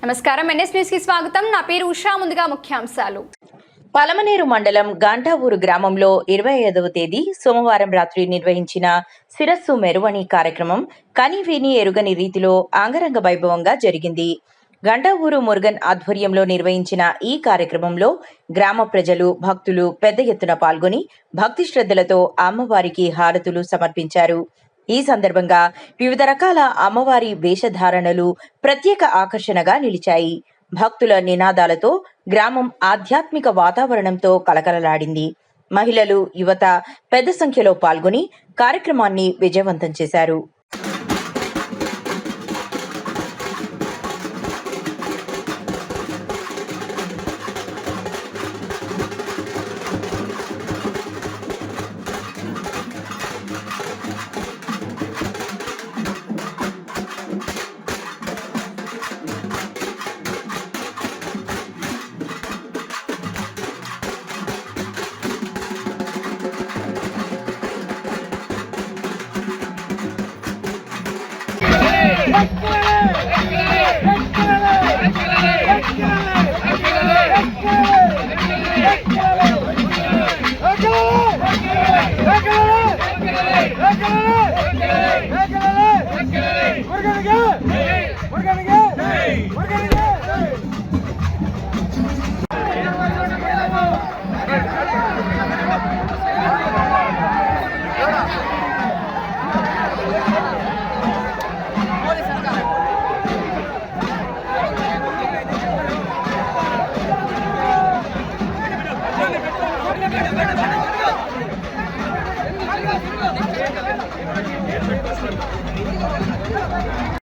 నమస్కారం, NS news కి స్వాగతం. నా పేరు ఉషా. ముందుగా ముఖ్యాంశాలు. పలమనేరు మండలం గాంటావూరు గ్రామంలో 25వ తేదీ సోమవారం రాత్రి నిర్వహించిన శిరస్సు మెరువణి కార్యక్రమం కనీవిని ఎరుగని రీతిలో అంగరంగ వైభవంగా జరిగింది. గంటావూరు మురుగన్ ఆధ్వర్యంలో నిర్వహించిన ఈ కార్యక్రమంలో గ్రామ ప్రజలు, భక్తులు పెద్ద ఎత్తున పాల్గొని భక్తి శ్రద్ధలతో అమ్మవారికి హారతులు సమర్పించారు. ఈ సందర్భంగా వివిధ రకాల అమ్మవారి వేషధారణలు ప్రత్యేక ఆకర్షణగా నిలిచాయి. భక్తుల నినాదాలతో గ్రామం ఆధ్యాత్మిక వాతావరణంతో కలకలలాడింది. మహిళలు, యువత పెద్ద సంఖ్యలో పాల్గొని కార్యక్రమాన్ని విజయవంతం చేశారు.